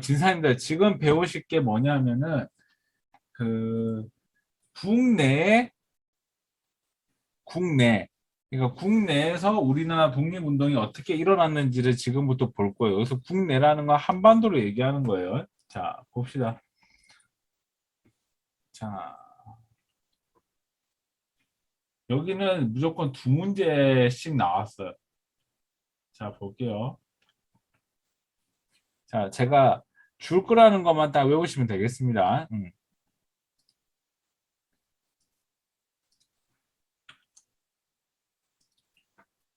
진사님들 지금 배우실 게 뭐냐면은 그 국내 국내 그러니까 국내에서 우리나라 독립운동이 어떻게 일어났는지를 지금부터 볼 거예요. 그래서 국내라는 건 한반도로 얘기하는 거예요. 자, 봅시다. 자, 여기는 무조건 두 문제씩 나왔어요. 자, 볼게요. 자, 제가 줄 거라는 것만 딱 외우시면 되겠습니다.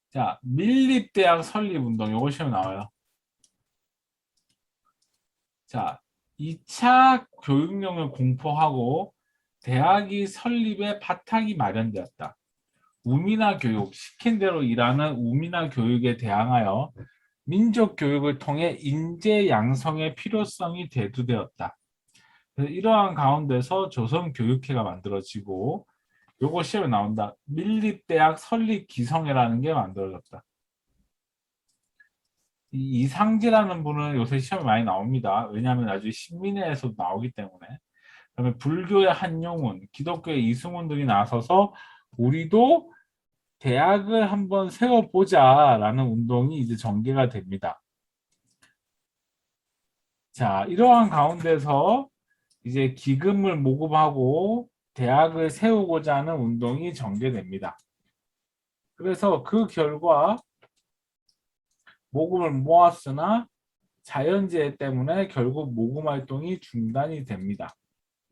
자, 밀립대학 설립운동 요거 시험 나와요. 자, 2차 교육령을 공포하고 대학이 설립의 바탕이 마련되었다. 우미나 교육, 시킨 대로 일하는 우미나 교육에 대항하여 민족 교육을 통해 인재 양성의 필요성이 대두되었다. 그래서 이러한 가운데서 조선 교육회가 만들어지고 요거 시험에 나온다. 밀립대학 설립 기성회라는 게 만들어졌다. 이 이상지라는 분은 요새 시험에 많이 나옵니다. 왜냐하면 나중에 신민회에서 나오기 때문에. 그다음에 불교의 한용운, 기독교의 이승훈 등이 나서서 우리도 대학을 한번 세워보자라는 운동이 이제 전개가 됩니다. 자, 이러한 가운데서 이제 기금을 모금하고 대학을 세우고자 하는 운동이 전개됩니다. 그래서 그 결과 모금을 모았으나 자연재해 때문에 결국 모금 활동이 중단이 됩니다.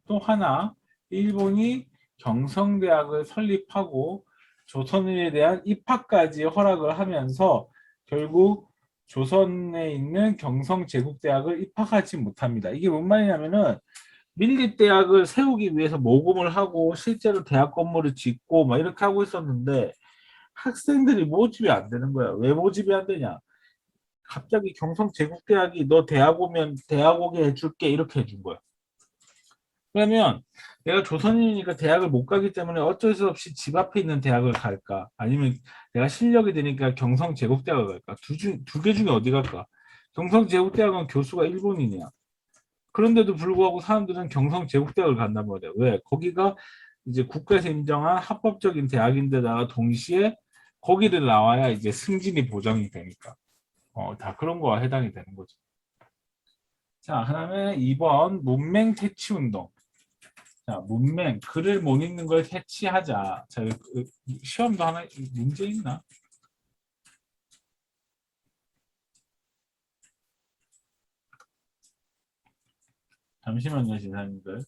또 하나, 일본이 경성대학을 설립하고 조선인에 대한 입학까지 허락을 하면서 결국 조선에 있는 경성제국대학을 입학하지 못합니다. 이게 뭔 말이냐면은 밀립대학을 세우기 위해서 모금을 하고 실제로 대학 건물을 짓고 막 이렇게 하고 있었는데 학생들이 모집이 안 되는 거야. 왜 모집이 안 되냐? 갑자기 경성제국대학이 너 대학 오면 대학 오게 해줄게 이렇게 해준 거야. 그러면 내가 조선인이니까 대학을 못 가기 때문에 어쩔 수 없이 집 앞에 있는 대학을 갈까? 아니면 내가 실력이 되니까 경성제국대학을 갈까? 두 개 중에 어디 갈까? 경성제국대학은 교수가 일본인이야. 그런데도 불구하고 사람들은 경성제국대학을 간단 말이야. 왜? 거기가 이제 국가에서 인정한 합법적인 대학인데다가 동시에 거기를 나와야 이제 승진이 보장이 되니까. 다 그런 거와 해당이 되는 거죠. 자, 그다음에 2번 문맹 퇴치 운동. 자, 문맹 글을 못 읽는 걸 퇴치하자. 자, 시험도 하나 문제 있나? 잠시만요, 지사님들.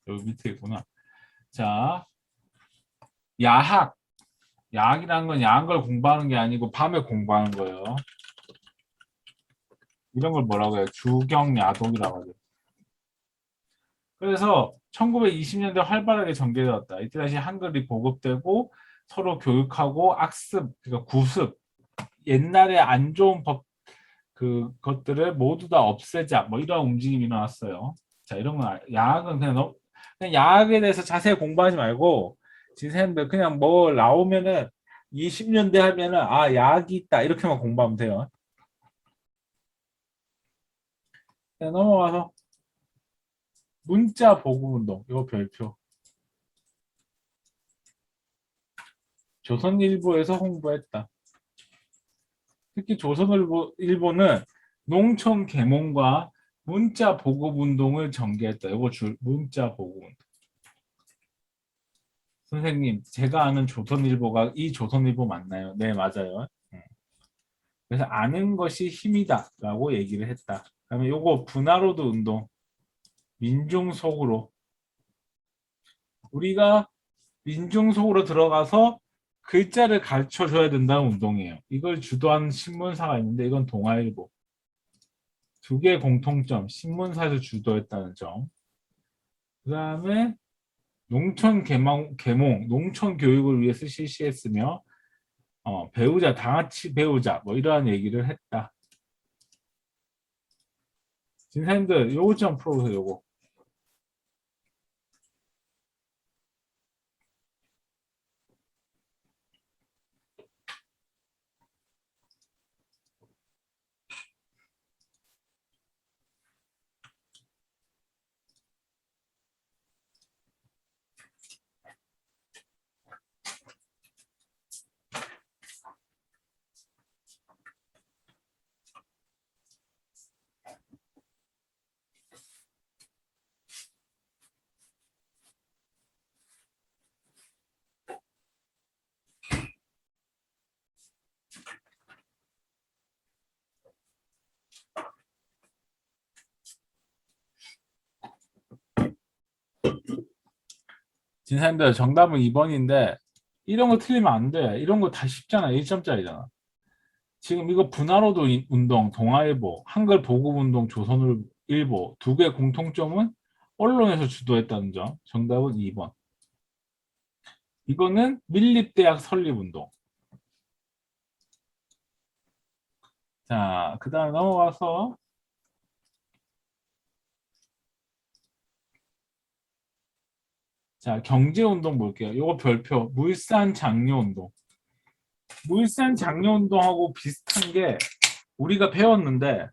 여기 밑에 있구나. 자, 야학. 야학이라는 건 야한 걸 공부하는 게 아니고 밤에 공부하는 거예요. 이런 걸 뭐라고 해요? 주경야독이라고 하죠. 그래서 1920년대 활발하게 전개되었다. 이때 다시 한글이 보급되고 서로 교육하고 악습, 그러니까 구습, 옛날에 안 좋은 법 그것들을 모두 다 없애자 뭐 이런 움직임이 일어났어요. 자, 이런 건 야학은 그냥 야학에 대해서 자세히 공부하지 말고 지선생님들 그냥 뭐 나오면은 20년대 하면은 아 야학이 있다 이렇게만 공부하면 돼요. 네, 넘어가서 문자 보급 운동 이거 별표. 조선일보에서 홍보했다. 특히 조선일보는 농촌 계몽과 문자 보급 운동을 전개했다. 이거 문자 보급 운동. 선생님, 제가 아는 조선일보가 이 조선일보 맞나요? 네, 맞아요. 그래서 아는 것이 힘이다라고 얘기를 했다. 그다음에 요거 분화로드 운동, 민중 속으로 우리가 민중 속으로 들어가서 글자를 가르쳐 줘야 된다는 운동이에요. 이걸 주도한 신문사가 있는데 이건 동아일보. 두 개의 공통점, 신문사에서 주도했다는 점. 그다음에 농촌 계몽, 농촌 교육을 위해서 실시했으며 배우자, 당아치 배우자, 뭐 이러한 얘기를 했다. 진사님들 요거 좀 풀어보세요, 요거. 진사님들 정답은 2번인데 이런 거 틀리면 안 돼. 이런 거 다 쉽잖아. 1점짜리잖아. 지금 이거 분화로도 운동, 동아일보, 한글 보급운동, 조선일보 두 개 공통점은 언론에서 주도했다는 점. 정답은 2번. 이거는 밀립대학 설립운동. 자, 그 다음에 넘어가서 자, 경제운동 볼게요. 이거 별표, 물산 장려운동. 물산 장려운동하고 비슷한 게 우리가 배웠는데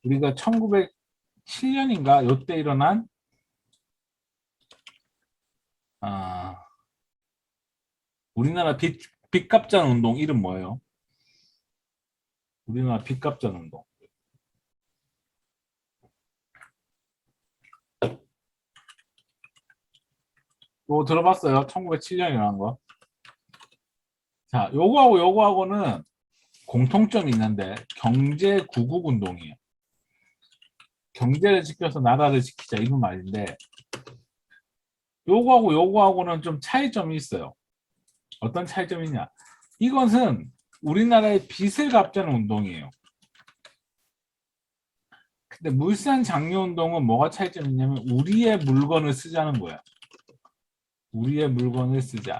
우리가 1907년인가 요때 일어난 우리나라 빚값전 운동 이름 뭐예요? 우리나라 빚값전 운동. 이거 들어봤어요? 1907년이라는 거. 자, 요거하고 요거하고는 공통점이 있는데 경제 구국 운동이에요. 경제를 지켜서 나라를 지키자 이런 말인데 요거하고 요거하고는 좀 차이점이 있어요. 어떤 차이점이냐? 이것은 우리나라의 빚을 갚자는 운동이에요. 근데 물산 장려 운동은 뭐가 차이점이 있냐면 우리의 물건을 쓰자는 거야. 우리의 물건을 쓰자.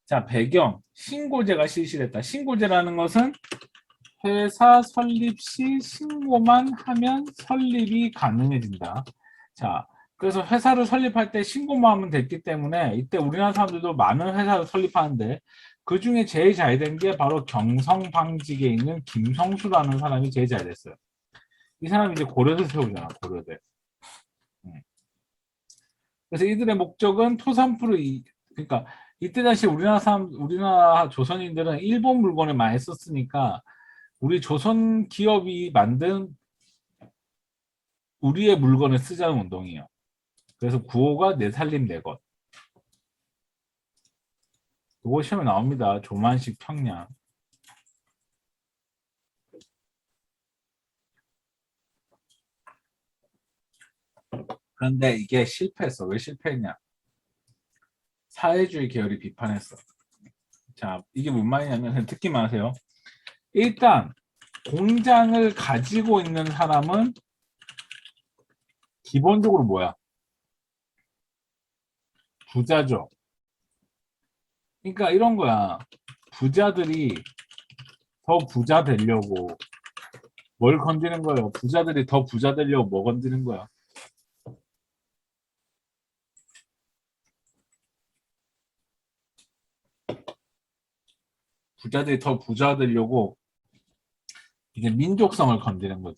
자, 배경. 신고제가 실시됐다. 신고제라는 것은 회사 설립 시 신고만 하면 설립이 가능해진다. 자, 그래서 회사를 설립할 때 신고만 하면 됐기 때문에 이때 우리나라 사람들도 많은 회사를 설립하는데 그 중에 제일 잘 된 게 바로 경성방직에 있는 김성수라는 사람이 제일 잘 됐어요. 이 사람이 이제 고려대 세우잖아, 고려대. 그래서 이들의 목적은 토산프를 그러니까 이때 당시 우리나라 조선인들은 일본 물건을 많이 썼으니까 우리 조선 기업이 만든 우리의 물건을 쓰자는 운동이에요. 그래서 구호가 내 살림 내 것. 이거 시험에 나옵니다. 조만식 평양. 그런데 이게 실패했어. 왜 실패했냐? 사회주의 계열이 비판했어. 자, 이게 뭔 말이냐면 그냥 듣기만 하세요. 일단 공장을 가지고 있는 사람은 기본적으로 뭐야? 부자죠. 그러니까 이런 거야. 부자들이 더 부자 되려고 뭘 건드는 거예요? 부자들이 더 부자 되려고 뭐 건드는 거야? 부자들이 더 부자 되려고 이제 민족성을 건드는 거지.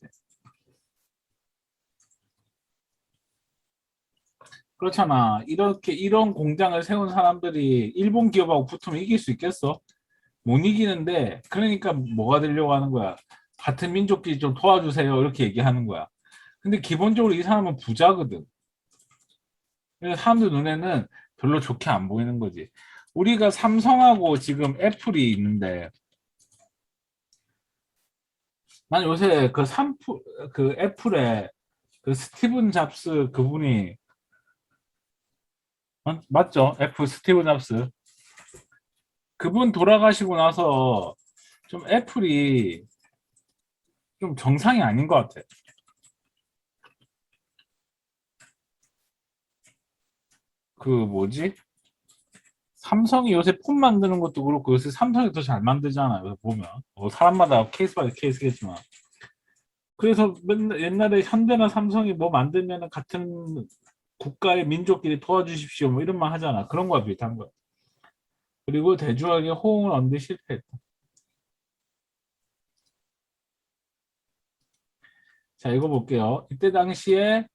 그렇잖아. 이렇게 이런 공장을 세운 사람들이 일본 기업하고 붙으면 이길 수 있겠어? 못 이기는데 그러니까 뭐가 되려고 하는 거야? 같은 민족끼리 좀 도와주세요. 이렇게 얘기하는 거야. 근데 기본적으로 이 사람은 부자거든. 그래서 사람들 눈에는 별로 좋게 안 보이는 거지. 우리가 삼성하고 지금 애플이 있는데 난 요새 그 애플의 그 스티븐 잡스 그분이 맞죠? 애플 스티븐 잡스 그분 돌아가시고 나서 좀 애플이 좀 정상이 아닌 것 같아. 그 뭐지? 삼성이 요새 폰 만드는 것도 그렇고 요새 삼성이 더 잘 만들잖아요. 요새 보면 사람마다 케이스 바이 케이스겠지만 그래서 맨날 옛날에 현대나 삼성이 뭐 만들면 같은 국가의 민족끼리 도와주십시오 뭐 이런 말 하잖아. 그런 거와 비슷한 거야. 그리고 대중에게 호응을 얻는 데 실패했다. 자, 이거 볼게요. 이때 당시에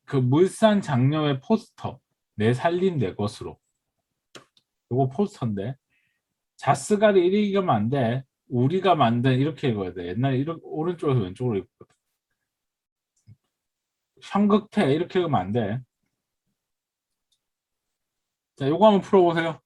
그 물산 장려의 포스터 내 살림 내 것으로 요거 포스터인데 자스가리 이렇게 읽으면 안 돼. 우리가 만든 이렇게 읽어야 돼. 옛날에 이렇게 오른쪽에서 왼쪽으로 읽거든. 형극태 이렇게 읽으면 안 돼. 자, 요거 한번 풀어보세요.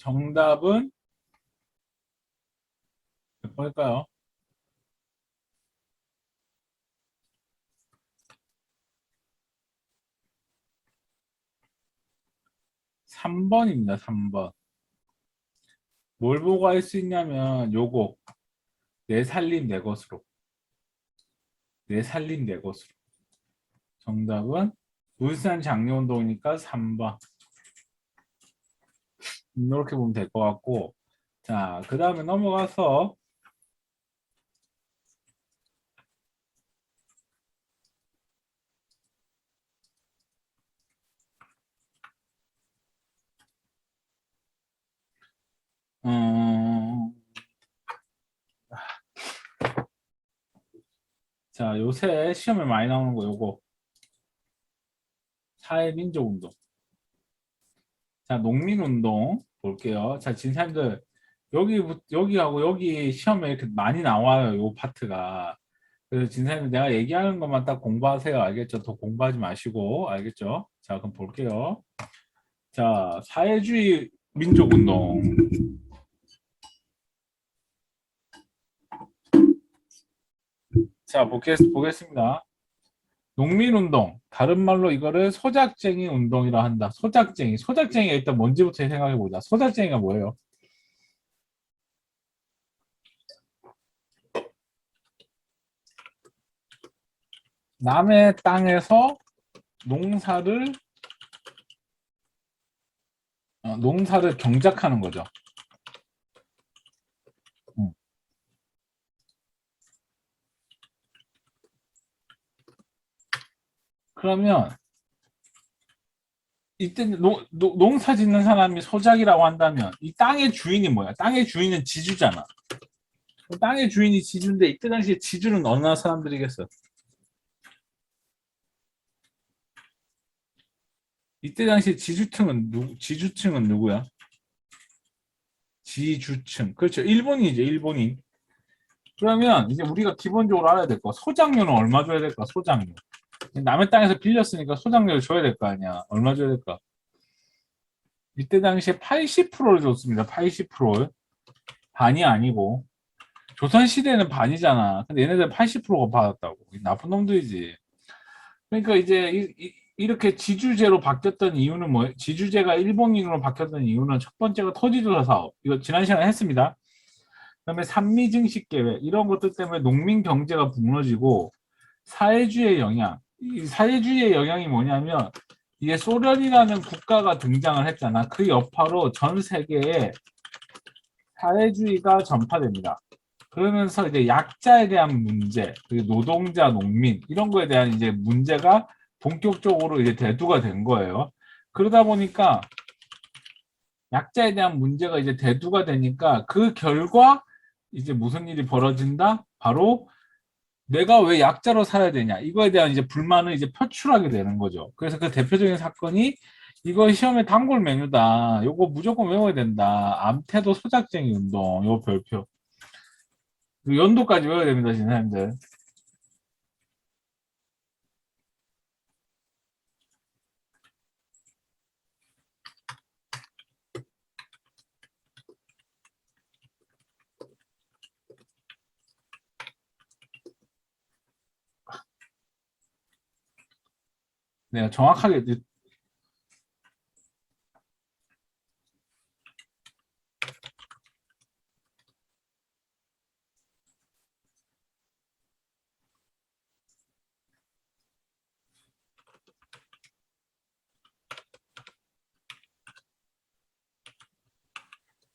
정답은 몇 번일까요? 3번입니다. 3번. 뭘 보고 할 수 있냐면 요거 내 살림 내 것으로. 내 살림 내 것으로. 정답은 울산 장려운동이니까 3번. 이렇게 보면 될 것 같고, 자, 그 다음에 넘어가서 음, 자, 요새 시험에 많이 나오는 거 요거 사회민족운동. 자, 농민운동 볼게요. 자, 진사님들 여기하고 여기 시험에 이렇게 많이 나와요. 요 파트가. 그래서 진사님 내가 얘기하는 것만 딱 공부하세요. 알겠죠? 더 공부하지 마시고 알겠죠? 자, 그럼 볼게요. 자, 사회주의 민족운동. 자, 보겠습니다. 농민운동. 다른 말로 이거를 소작쟁이 운동이라 한다. 소작쟁이. 소작쟁이가 일단 뭔지부터 생각해 보자. 소작쟁이가 뭐예요? 남의 땅에서 농사를 농사를 경작하는 거죠. 음. 그러면 이때 농사 짓는 사람이 소작이라고 한다면 이 땅의 주인이 뭐야? 땅의 주인은 지주잖아. 땅의 주인이 지주인데 이때 당시에 지주는 어느 나라 사람들이겠어? 이때 당시에 지주층은 누구야? 지주층. 그렇죠. 일본이죠. 일본인. 그러면 이제 우리가 기본적으로 알아야 될 거. 소작료는 얼마 줘야 될까? 소작료. 남의 땅에서 빌렸으니까 소작료를 줘야 될 거 아니야. 얼마 줘야 될까? 이때 당시에 80%를 줬습니다. 80%를. 반이 아니고. 조선시대는 반이잖아. 근데 얘네들 80%가 받았다고. 나쁜 놈들이지. 그러니까 이제 이렇게 지주제로 바뀌었던 이유는 뭐예요? 지주제가 일본인으로 바뀌었던 이유는 첫 번째가 토지조사 사업. 이거 지난 시간에 했습니다. 그다음에 산미증식 계획. 이런 것들 때문에 농민 경제가 무너지고 사회주의의 영향. 이 사회주의의 영향이 뭐냐면 이게 소련이라는 국가가 등장을 했잖아. 그 여파로 전 세계에 사회주의가 전파됩니다. 그러면서 이제 약자에 대한 문제, 그리고 노동자, 농민 이런 거에 대한 이제 문제가 본격적으로 이제 대두가 된 거예요. 그러다 보니까 약자에 대한 문제가 이제 대두가 되니까 그 결과 이제 무슨 일이 벌어진다? 바로 내가 왜 약자로 살아야 되냐? 이거에 대한 이제 불만을 이제 표출하게 되는 거죠. 그래서 그 대표적인 사건이 이거 시험에 단골 메뉴다. 요거 무조건 외워야 된다. 암태도 소작쟁이 운동. 요 별표. 연도까지 외워야 됩니다, 진사님들. 내가 정확하게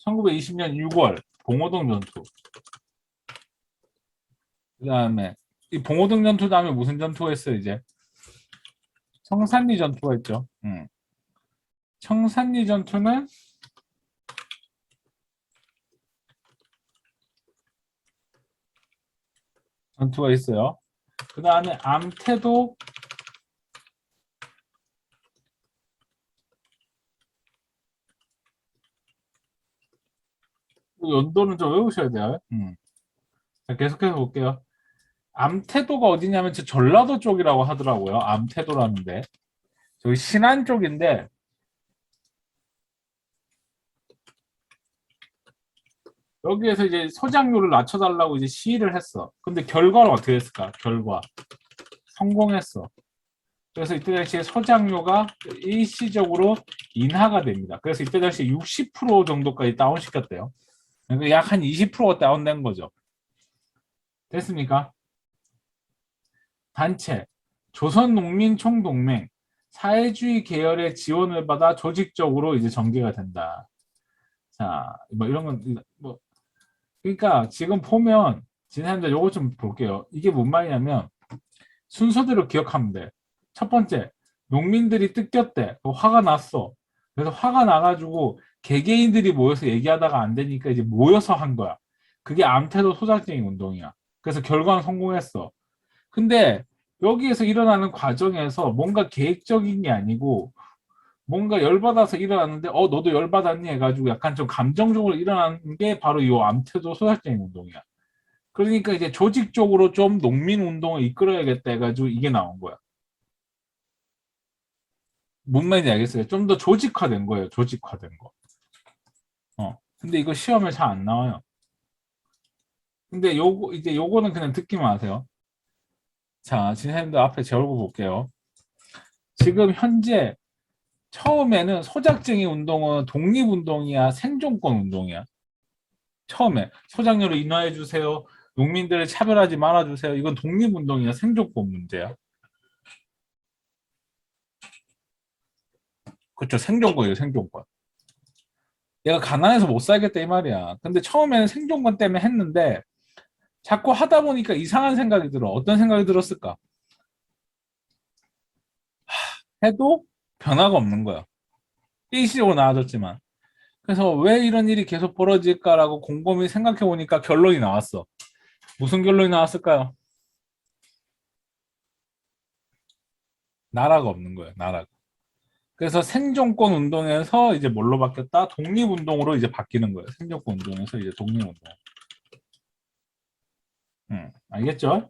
1920년 6월 봉오동 전투. 그다음에 이 봉오동 전투 다음에 무슨 전투가 있어요, 이제? 청산리 전투가 있죠. 청산리 전투는 전투가 있어요. 그다음에 암태도 연도는 좀 외우셔야 돼요. 자, 계속해서 볼게요. 암태도가 어디냐면 저 전라도 쪽이라고 하더라고요. 암태도라는데 저기 신안 쪽인데 여기에서 이제 소장료를 낮춰달라고 이제 시위를 했어. 근데 결과는 어떻게 됐을까? 결과 성공했어. 그래서 이때 당시에 소장료가 일시적으로 인하가 됩니다. 그래서 이때 당시에 60% 정도까지 다운시켰대요. 그러니까 약 한 20%가 다운된 거죠. 됐습니까? 단체, 조선농민총동맹, 사회주의 계열의 지원을 받아 조직적으로 이제 전개가 된다. 자, 뭐 이런 건, 뭐, 그러니까 지금 보면, 지난번에 요거 좀 볼게요. 이게 뭔 말이냐면, 순서대로 기억하면 돼. 첫 번째, 농민들이 뜯겼대. 화가 났어. 그래서 화가 나가지고 개개인들이 모여서 얘기하다가 안 되니까 이제 모여서 한 거야. 그게 암태도 소작쟁이 운동이야. 그래서 결과는 성공했어. 근데 여기에서 일어나는 과정에서 뭔가 계획적인 게 아니고 뭔가 열받아서 일어났는데 너도 열받았니 해가지고 약간 좀 감정적으로 일어나는 게 바로 이 암태도 소작쟁이 운동이야. 그러니까 이제 조직적으로 좀 농민 운동을 이끌어야겠다 해가지고 이게 나온 거야. 뭔 말인지 알겠어요? 좀 더 조직화된 거예요. 조직화된 거. 근데 이거 시험에 잘 안 나와요. 근데 요거 이제 요거는 그냥 듣기만 하세요. 자, 진행도 앞에 적어 볼게요. 지금 현재 처음에는 소작쟁이 운동은 독립운동이야, 생존권 운동이야. 처음에 소작료를 인하해 주세요. 농민들을 차별하지 말아 주세요. 이건 독립운동이야, 생존권 문제야. 그렇죠. 생존권이에요, 생존권. 얘가 가난해서 못 살겠다 이 말이야. 근데 처음에는 생존권 때문에 했는데 자꾸 하다 보니까 이상한 생각이 들어. 어떤 생각이 들었을까? 해도 변화가 없는 거야. 일시적으로 나아졌지만. 그래서 왜 이런 일이 계속 벌어질까라고 곰곰이 생각해 보니까 결론이 나왔어. 무슨 결론이 나왔을까요? 나라가 없는 거예요. 나라가. 그래서 생존권 운동에서 이제 뭘로 바뀌었다? 독립운동으로 이제 바뀌는 거예요. 생존권 운동에서 이제 독립운동. 알겠죠?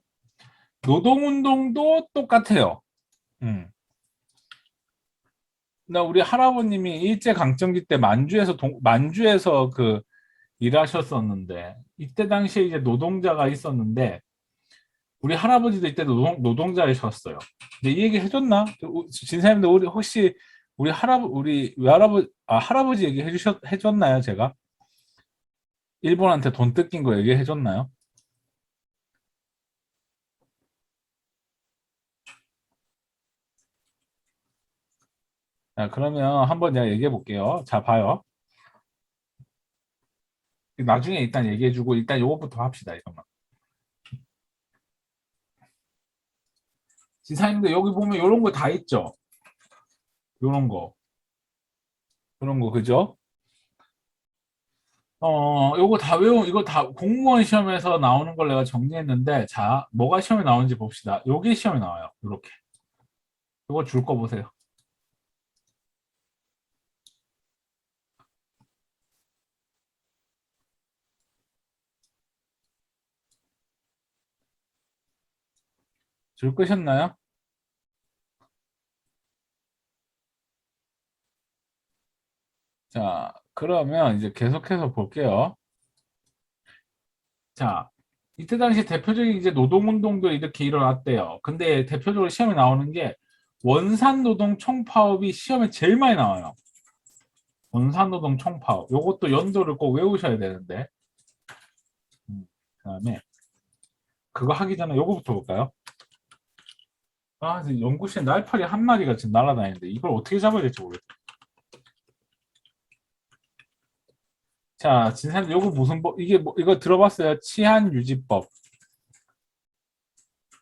노동운동도 똑같아요. 음. 나 우리 할아버님이 일제강점기 때 만주에서 그 일하셨었는데 이때 당시에 이제 노동자가 있었는데 우리 할아버지도 이때 노동자이셨어요. 근데 이 얘기 해줬나? 진사님도 우리 혹시 우리 외할아버지 할아버지 얘기 해줬나요 제가? 일본한테 돈 뜯긴 거 얘기해줬나요? 자, 그러면 한번 내가 얘기해 볼게요. 자, 봐요. 나중에 일단 얘기해주고 일단 요것부터 합시다. 이거만. 지사님도 여기 보면 요런 거 다 있죠? 요런 거. 요런 거, 그죠? 요거 다 이거 다 공무원 시험에서 나오는 걸 내가 정리했는데, 자, 뭐가 시험에 나오는지 봅시다. 요게 시험에 나와요. 요렇게. 요거 줄 거 보세요. 줄 끄셨나요? 자, 그러면 이제 계속해서 볼게요. 자, 이때 당시 대표적인 이제 노동운동도 이렇게 일어났대요. 근데 대표적으로 시험에 나오는 게 원산노동 총파업이 시험에 제일 많이 나와요. 원산노동 총파업. 요것도 연도를 꼭 외우셔야 되는데. 그다음에 그거 하기 전에 요거부터 볼까요? 지금 연구실에 날파리 한 마리가 지금 날아다니는데 이걸 어떻게 잡아야 될지 모르겠어요. 자, 진사님 요거 무슨 법? 이게 뭐 이거 들어봤어요? 치안유지법.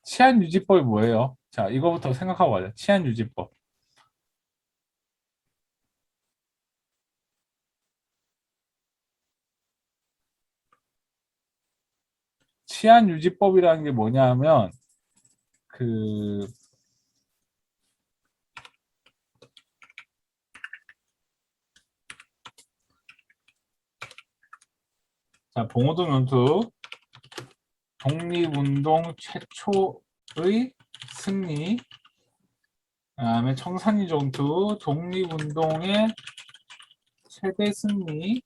치안유지법이 뭐예요? 자, 이거부터 생각하고 가자. 치안유지법. 치안유지법이라는 게 뭐냐면 그 자, 봉오동 연투 독립운동 최초의 승리, 그다음에 청산리 전투 독립운동의 최대 승리,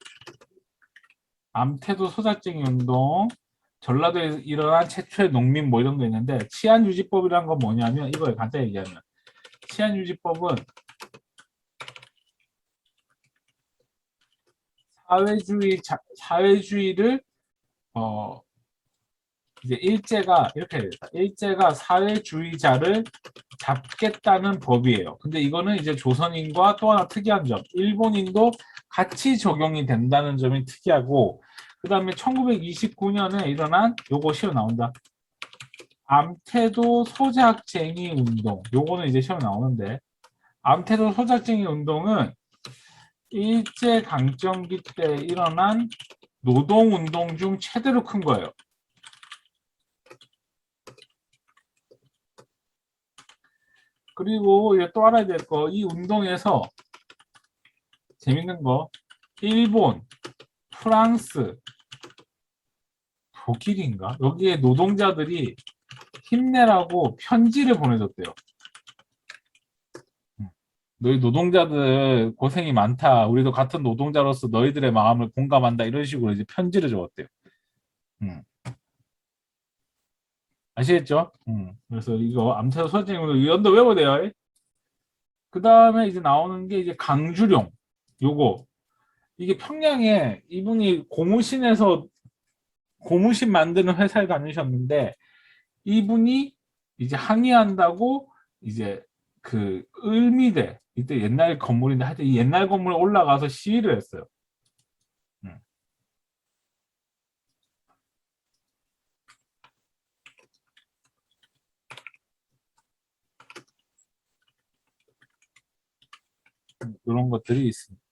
암태도 소작쟁이 운동, 전라도에서 일어난 최초의 농민 뭐 이런 거 있는데 치안유지법이란 건 뭐냐면 이거에 간단히 얘기하면 치안유지법은 사회주의를 어 이제 일제가 이렇게 해야 되겠다. 일제가 사회주의자를 잡겠다는 법이에요. 근데 이거는 이제 조선인과 또 하나 특이한 점, 일본인도 같이 적용이 된다는 점이 특이하고, 그 다음에 1929년에 일어난 요거 시험 나온다. 암태도 소작쟁이 운동. 요거는 이제 시험 나오는데, 암태도 소작쟁이 운동은 일제 강점기 때 일어난 노동운동 중 최대로 큰 거예요. 그리고 이제 또 알아야 될 거, 이 운동에서 재밌는 거, 일본, 프랑스, 독일인가? 여기에 노동자들이 힘내라고 편지를 보내줬대요. 너희 노동자들 고생이 많다. 우리도 같은 노동자로서 너희들의 마음을 공감한다. 이런 식으로 이제 편지를 적었대요. 아시겠죠? 그래서 이거 암태도 소장으로 연도 외워야 돼요. 그 다음에 이제 나오는 게 이제 강주룡. 요거. 이게 평양에 이분이 고무신 만드는 회사에 다니셨는데 이분이 이제 항의한다고 이제 그 을미대 이때 옛날 건물인데 하여튼 이 옛날 건물에 올라가서 시위를 했어요. 음, 이런 것들이 있습니다.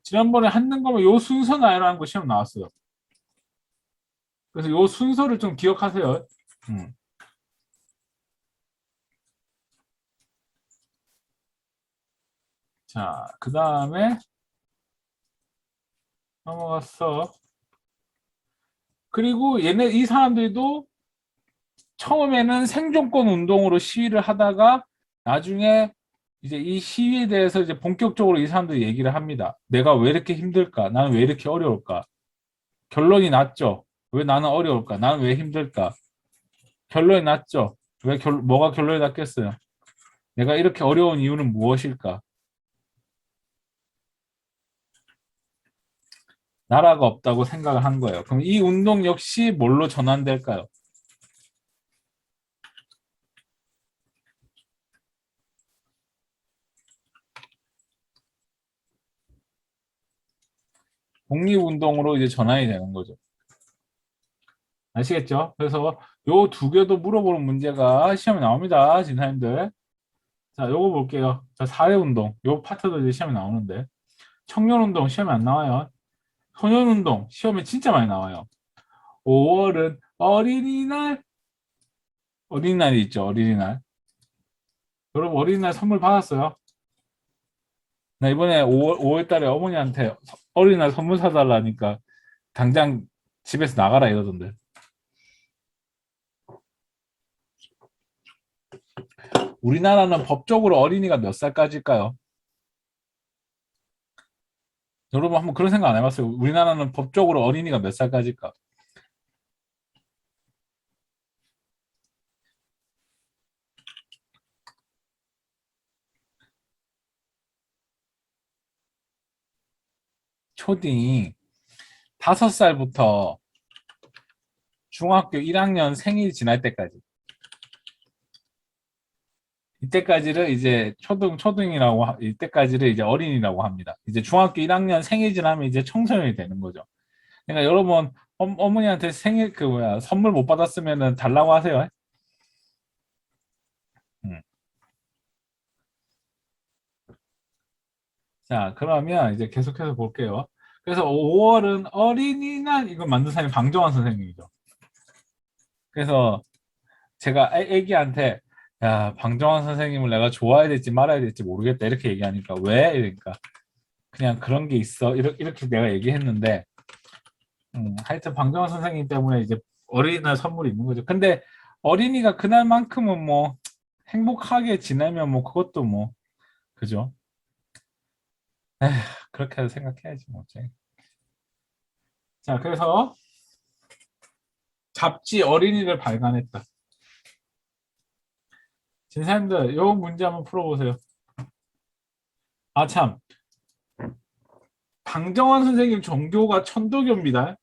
지난번에 한는 거면 요 순서 나열하는 거 시험 나왔어요. 그래서 요 순서를 좀 기억하세요. 음. 자, 그 다음에 넘어갔어. 그리고 이 사람들도 처음에는 생존권 운동으로 시위를 하다가 나중에 이제 이 시위에 대해서 이제 본격적으로 이 사람들이 얘기를 합니다. 내가 왜 이렇게 힘들까? 나는 왜 이렇게 어려울까? 결론이 났죠. 왜 나는 어려울까? 나는 왜 힘들까? 결론이 났죠. 뭐가 결론이 났겠어요? 내가 이렇게 어려운 이유는 무엇일까? 나라가 없다고 생각을 한 거예요. 그럼 이 운동 역시 뭘로 전환될까요? 독립운동으로 이제 전환이 되는 거죠. 아시겠죠? 그래서 요 두 개도 물어보는 문제가 시험에 나옵니다, 진사님들. 자, 요거 볼게요. 자, 사회운동. 요 파트도 이제 시험에 나오는데. 청년운동 시험에 안 나와요. 소년운동 시험에 진짜 많이 나와요. 5월은 어린이날. 어린이날이 있죠, 어린이날. 여러분, 어린이날 선물 받았어요? 나 이번에 5월 달에 어머니한테 어린이날 선물 사달라니까 당장 집에서 나가라 이러던데. 우리나라는 법적으로 어린이가 몇 살까지일까요? 여러분 한번 그런 생각 안 해봤어요? 우리나라는 법적으로 어린이가 몇 살까지일까? 초딩이 5살부터 중학교 1학년 생일 지날 때까지. 이때까지를 이제 이때까지를 이제 어린이라고 합니다. 이제 중학교 1학년 생일 지나면 이제 청소년이 되는 거죠. 그러니까 여러분 어머니한테 생일 선물 못 받았으면은 달라고 하세요. 음. 자, 그러면 이제 계속해서 볼게요. 그래서 5월은 어린이날 이거 만든 사람이 방정환 선생님이죠. 그래서 제가 애기한테 야, 방정환 선생님을 내가 좋아해야 될지 말아야 될지 모르겠다 이렇게 얘기하니까 왜? 이러니까 그냥 그런 게 있어 이렇게 내가 얘기했는데 하여튼 방정환 선생님 때문에 이제 어린이날 선물이 있는 거죠. 근데 어린이가 그날만큼은 뭐 행복하게 지내면 뭐 그것도 뭐 그죠? 에휴, 그렇게 생각해야지 뭐. 자, 그래서 잡지 어린이를 발간했다. 진사님들, 요 문제 한번 풀어보세요. 아, 참. 방정환 선생님 종교가 천도교입니다.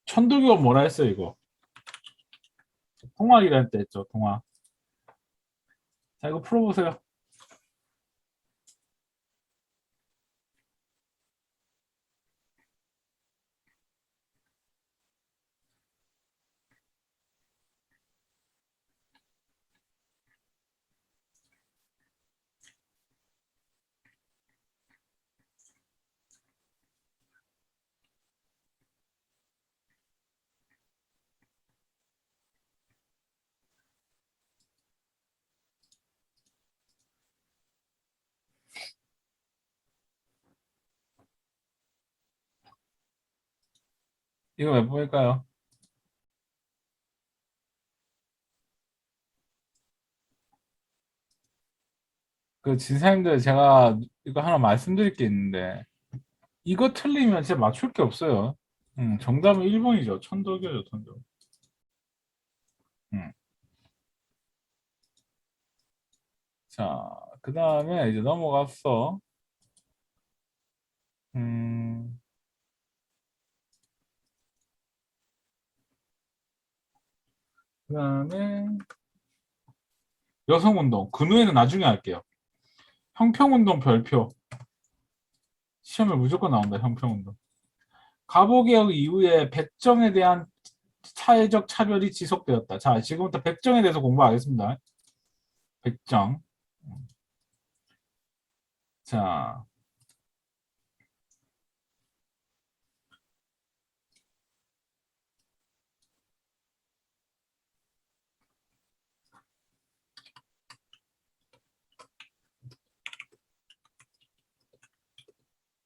천도교가 뭐라 했어요, 이거? 통학이라는 때 했죠, 통학. 자, 이거 풀어보세요. 이거 몇 번일까요? 그 진사님들 제가 이거 하나 말씀드릴 게 있는데 이거 틀리면 진짜 맞출 게 없어요. 정답은 1번이죠. 천도교죠, 천도. 음. 자, 그 다음에 이제 넘어갔어. 음, 그 다음에 여성운동. 그 후에는 나중에 할게요. 형평운동 별표. 시험에 무조건 나온다, 형평운동. 갑오개혁 이후에 백정에 대한 사회적 차별이 지속되었다. 자, 지금부터 백정에 대해서 공부하겠습니다. 백정. 자,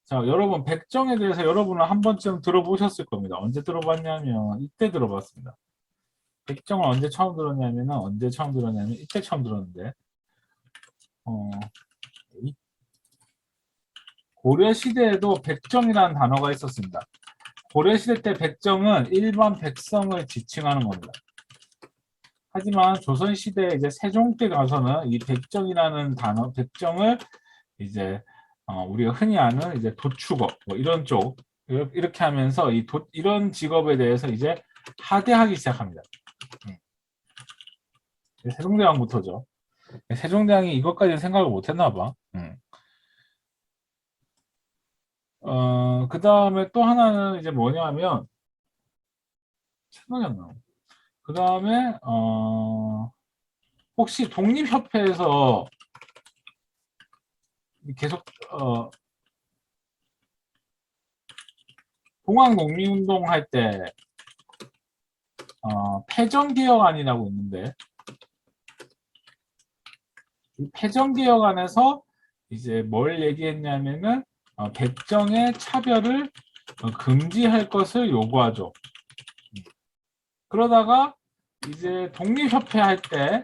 자, 여러분, 백정에 대해서 여러분은 한 번쯤 들어보셨을 겁니다. 언제 들어봤냐면, 이때 들어봤습니다. 백정을 언제 처음 들었냐면, 이때 처음 들었는데, 어, 고려시대에도 백정이라는 단어가 있었습니다. 고려시대 때 백정은 일반 백성을 지칭하는 겁니다. 하지만 조선시대 이제 세종 때 가서는 이 백정이라는 단어, 백정을 이제 우리가 흔히 아는 이제 도축업 뭐 이런 쪽 이렇게 하면서 이런 직업에 대해서 이제 하대하기 시작합니다. 세종대왕부터죠. 세종대왕이 이것까지 생각을 못했나 봐. 그 다음에 또 하나는 이제 뭐냐면 생각이 안 나. 그 다음에 혹시 독립협회에서 계속 동학농민운동 할 때 패전개혁안이라고 있는데 이 패전개혁안에서 이제 뭘 얘기했냐면은 백정의 차별을 금지할 것을 요구하죠. 그러다가 이제 독립협회 할 때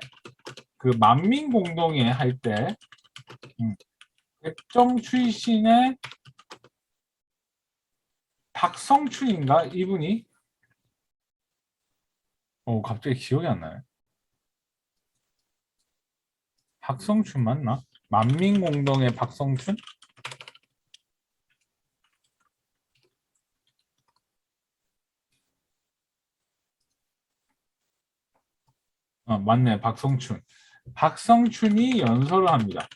그 만민공동회 할 때 백정 출신의 박성춘인가 이분이 갑자기 기억이 안 나요. 박성춘 맞나? 만민공동의 박성춘? 맞네, 박성춘. 박성춘이 연설을 합니다.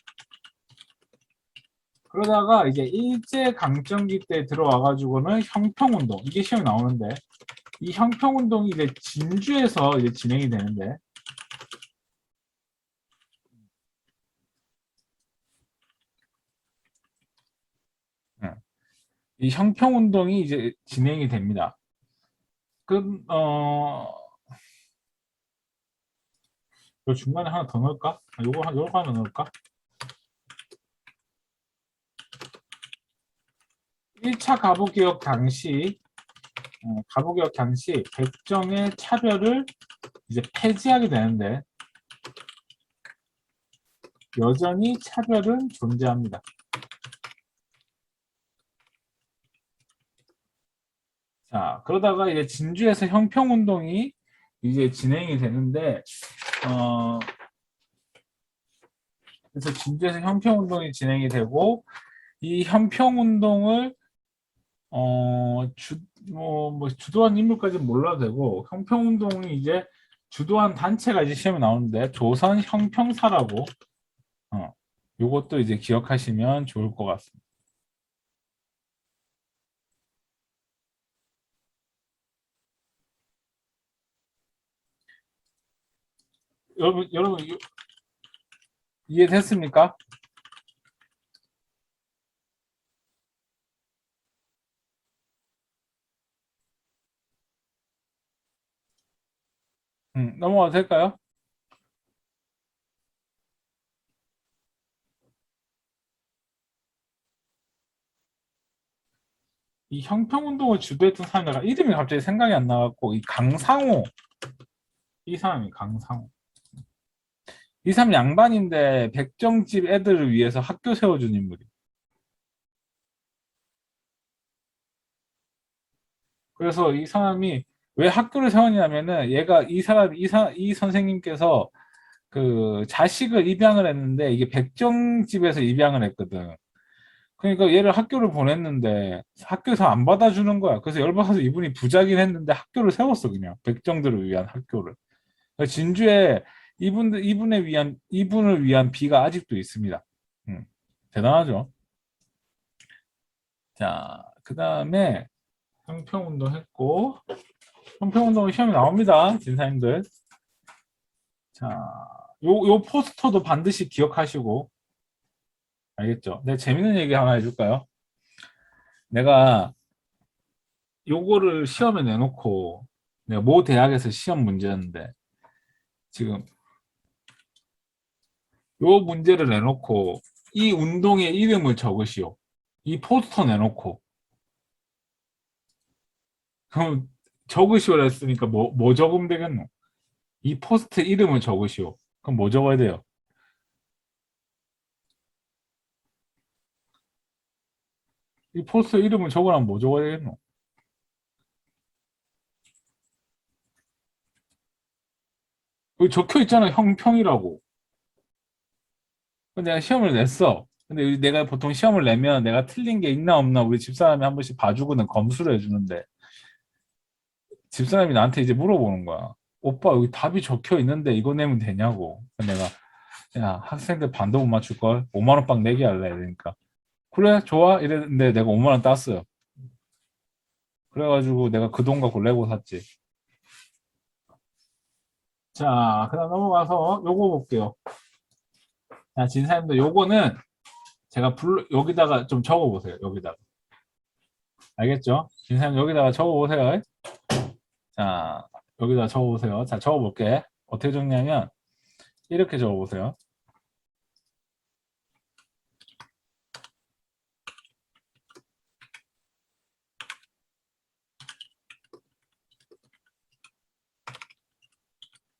그러다가 이제 일제강점기 때 들어와가지고는 형평운동, 이게 시험에 나오는데, 이 형평운동이 이제 진주에서 이제 진행이 되는데, 이 형평운동이 이제 진행이 됩니다. 그, 요 중간에 하나 더 넣을까? 요거 하나 넣을까? 1차 갑오개혁 당시, 갑오개혁 당시 백정의 차별을 이제 폐지하게 되는데, 여전히 차별은 존재합니다. 자, 그러다가 이제 진주에서 형평운동이 이제 진행이 되는데, 어, 그래서 진주에서 형평운동이 진행이 되고, 이 형평운동을, 뭐, 주도한 인물까지는 몰라도 되고, 형평운동이 이제 주도한 단체가 이제 시험에 나오는데, 조선 형평사라고, 요것도 이제 기억하시면 좋을 것 같습니다. 여러분, 이해됐습니까? 넘어가도 될까요? 이 형평운동을 주도했던 사람들 이름이 갑자기 생각이 안 나갖고 이 강상호 이 사람이 강상호 이 사람 양반인데 백정집 애들을 위해서 학교 세워준 인물이. 그래서 이 사람이 왜 학교를 세웠냐면은 얘가 이 사람 이 선생님께서 그 자식을 입양을 했는데 이게 백정집에서 입양을 했거든. 그러니까 얘를 학교를 보냈는데 학교에서 안 받아주는 거야. 그래서 열받아서 이분이 부자긴 했는데 학교를 세웠어 그냥 백정들을 위한 학교를. 진주에 이분을 위한 비가 아직도 있습니다. 음, 대단하죠. 자, 그 다음에 형평운동 했고, 형평운동 시험이 나옵니다, 진사님들. 자, 요 포스터도 반드시 기억하시고, 알겠죠? 내 재밌는 얘기 하나 해줄까요? 내가 요거를 시험에 내놓고, 내가 모 대학에서 시험 문제였는데, 지금 요 문제를 내놓고, 이 운동의 이름을 적으시오. 이 포스터 내놓고, 그럼 적으시오라 했으니까 뭐 적으면 되겠노? 이 포스트 이름을 적으시오. 그럼 뭐 적어야 돼요? 이 포스트 이름을 적으라면 뭐 적어야 되겠노? 여기 적혀 있잖아, 형평이라고. 근데 내가 시험을 냈어. 근데 내가 보통 시험을 내면 내가 틀린 게 있나 없나 우리 집사람이 한 번씩 봐주고는 검수를 해주는데 집사람이 나한테 이제 물어보는 거야. 오빠 여기 답이 적혀 있는데 이거 내면 되냐고. 내가 야 학생들 반도 못 맞출 걸 5만 원빵 내기 할래 그러니까 그래 좋아 이랬는데 내가 5만 원 땄어요. 그래가지고 내가 그 돈 갖고 레고 샀지. 자, 그다음 넘어가서 요거 볼게요. 자, 진사님들 요거는 제가 여기다가 좀 적어 보세요. 여기다가. 알겠죠? 진사님 여기다가 적어 보세요. 자, 여기다가 적어 보세요. 자, 적어 볼게. 어떻게 적냐면 이렇게 적어 보세요.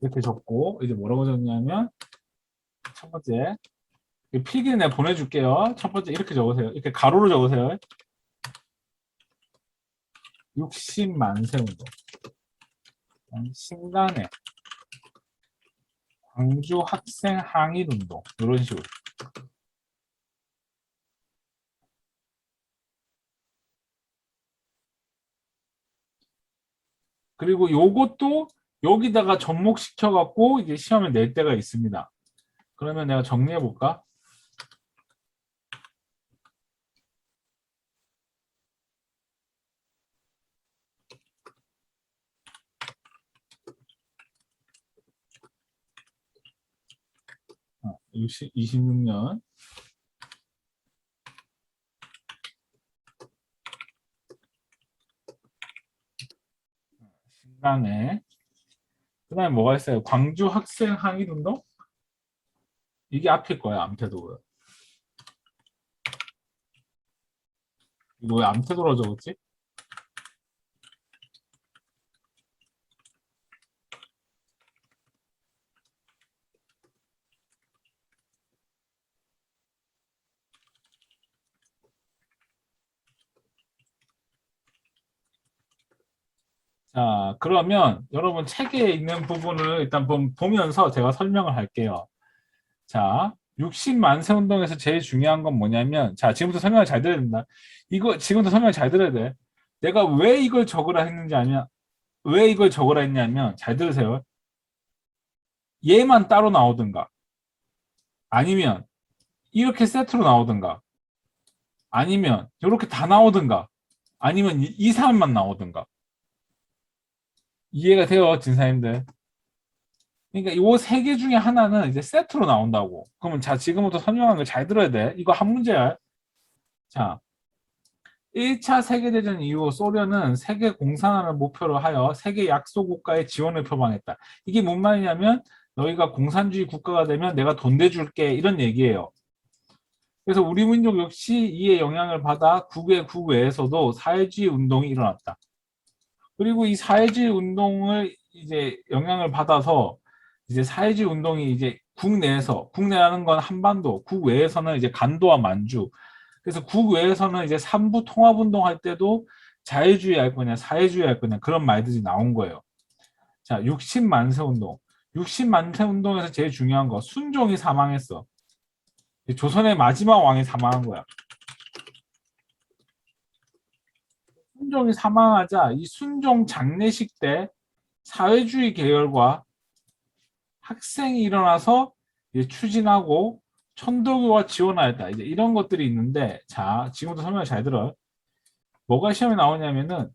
이렇게 적고 이제 뭐라고 적냐면 첫 번째 필기는 내가 보내줄게요. 첫 번째 이렇게 적으세요. 이렇게 가로로 적으세요. 60만세 운동. 신간의 광주 학생 항일 운동. 이런 식으로. 그리고 요것도 여기다가 접목시켜 갖고 이제 시험을 낼 때가 있습니다. 그러면 내가 정리해 볼까? 26년 신간에 그다음에 뭐가 있어요? 광주 학생 항일 운동? 이게 앞일 거야, 암태도. 이거 왜 암태도로 적었지? 자, 그러면 여러분 책에 있는 부분을 일단 보면서 제가 설명을 할게요. 자, 60만세 운동에서 제일 중요한 건 뭐냐면, 자, 지금부터 설명을 잘 들어야 된다. 이거, 지금부터 설명을 잘 들어야 돼. 내가 왜 이걸 적으라 했는지 아니면, 왜 이걸 적으라 했냐면, 잘 들으세요. 얘만 따로 나오든가, 아니면, 이렇게 세트로 나오든가, 아니면, 이렇게 다 나오든가, 아니면 이 사람만 나오든가. 이해가 돼요, 진사님들? 그러니까 이 세 개 중에 하나는 이제 세트로 나온다고. 그러면 자, 지금부터 설명한 거 잘 들어야 돼. 이거 한 문제야. 자, 1차 세계대전 이후 소련은 세계 공산화를 목표로 하여 세계 약소 국가의 지원을 표방했다. 이게 뭔 말이냐면 너희가 공산주의 국가가 되면 내가 돈 대줄게 이런 얘기예요. 그래서 우리 민족 역시 이에 영향을 받아 국외에서도 사회주의 운동이 일어났다. 그리고 이 사회주의 운동을 이제 영향을 받아서 이제 사회주의 운동이 이제 국내라는 건 한반도, 국외에서는 이제 간도와 만주. 그래서 국외에서는 이제 삼부 통합 운동 할 때도 자유주의 할 거냐, 사회주의 할 거냐 그런 말들이 나온 거예요. 자, 60만세 운동. 60만세 운동에서 제일 중요한 거 순종이 사망했어. 조선의 마지막 왕이 사망한 거야. 순종이 사망하자 이 순종 장례식 때 사회주의 계열과 학생이 일어나서 이제 추진하고 천도교와 지원하였다. 이제 이런 것들이 있는데, 자, 지금부터 설명 잘 들어요. 뭐가 시험에 나오냐면은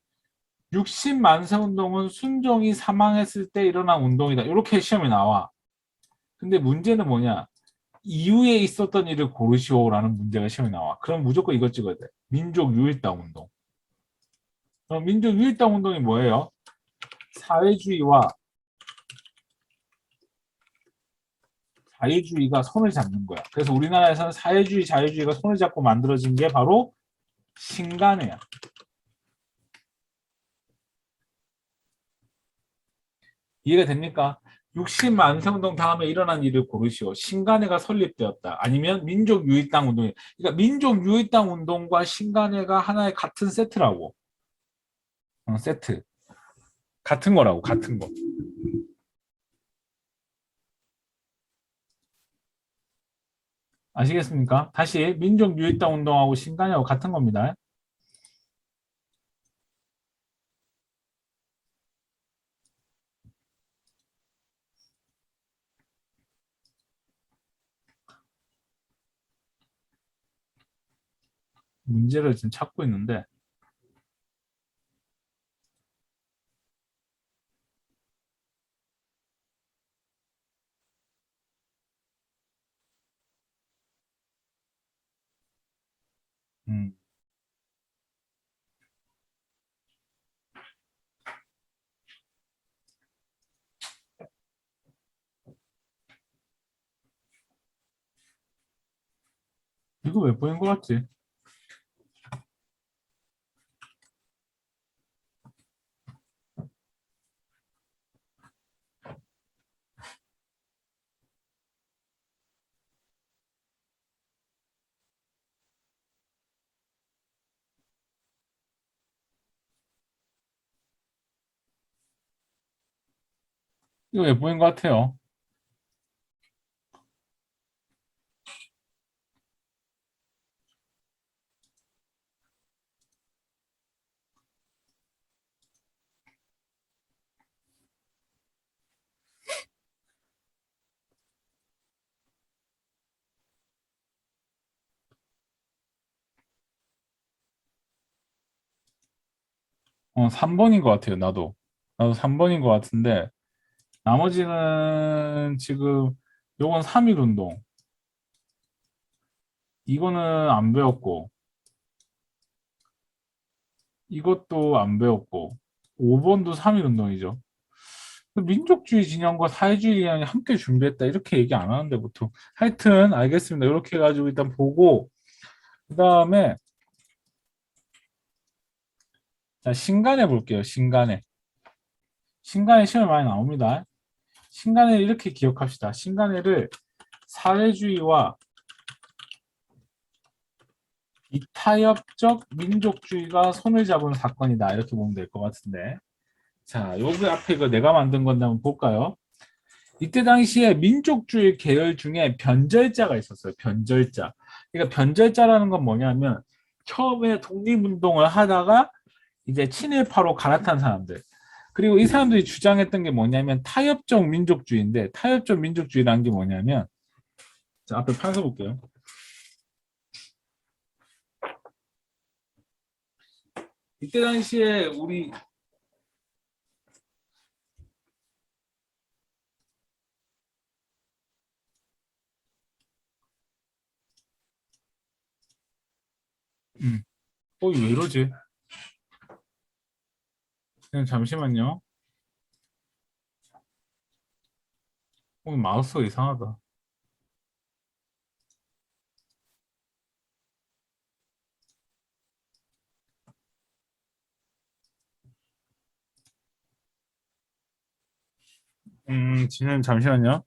60만세 운동은 순종이 사망했을 때 일어난 운동이다. 이렇게 시험에 나와. 근데 문제는 뭐냐? 이후에 있었던 일을 고르시오라는 문제가 시험에 나와. 그럼 무조건 이거 찍어야 돼. 민족 유일당 운동. 그럼 민족 유일당 운동이 뭐예요? 사회주의와 자유주의가 손을 잡는 거야. 그래서 우리나라에서는 사회주의, 자유주의가 손을 잡고 만들어진 게 바로 신간회야. 이해가 됩니까? 60만세운동 다음에 일어난 일을 고르시오. 신간회가 설립되었다. 아니면 민족유일당 운동이. 그러니까 민족유일당 운동과 신간회가 하나의 같은 세트라고. 세트. 같은 거라고. 같은 거. 아시겠습니까? 다시 민족유일당 운동하고 신간회하고 같은 겁니다. 문제를 지금 찾고 있는데 음, 이거 왜 보인 것 같지? '이거 왜 보인 것 같아요? 3번인 것 같아요. 나도 3번인 것 같은데 나머지는 지금 요건 3.1 운동 이거는 안 배웠고 이것도 안 배웠고 5번도 3.1 운동이죠. 민족주의 진영과 사회주의 진영이 함께 준비했다 이렇게 얘기 안 하는데 보통 하여튼 알겠습니다. 이렇게 해가지고 일단 보고 그 다음에 자 신간해 볼게요. 신간해 시험에 많이 나옵니다. 신간해를 이렇게 기억합시다. 신간해를 사회주의와 이타협적 민족주의가 손을 잡은 사건이다 이렇게 보면 될 것 같은데 자, 여기 앞에 이거 내가 만든 건데 한번 볼까요? 이때 당시에 민족주의 계열 중에 변절자가 있었어요. 변절자. 그러니까 변절자라는 건 뭐냐면 처음에 독립운동을 하다가 이제 친일파로 갈아탄 사람들. 그리고 이 사람들이 주장했던 게 뭐냐면 타협적 민족주의인데 타협적 민족주의라는 게 뭐냐면 자, 앞에 펴서 볼게요. 이때 당시에 우리 왜 이러지? 그냥 잠시만요. 마우스가 이상하다. 진행 잠시만요.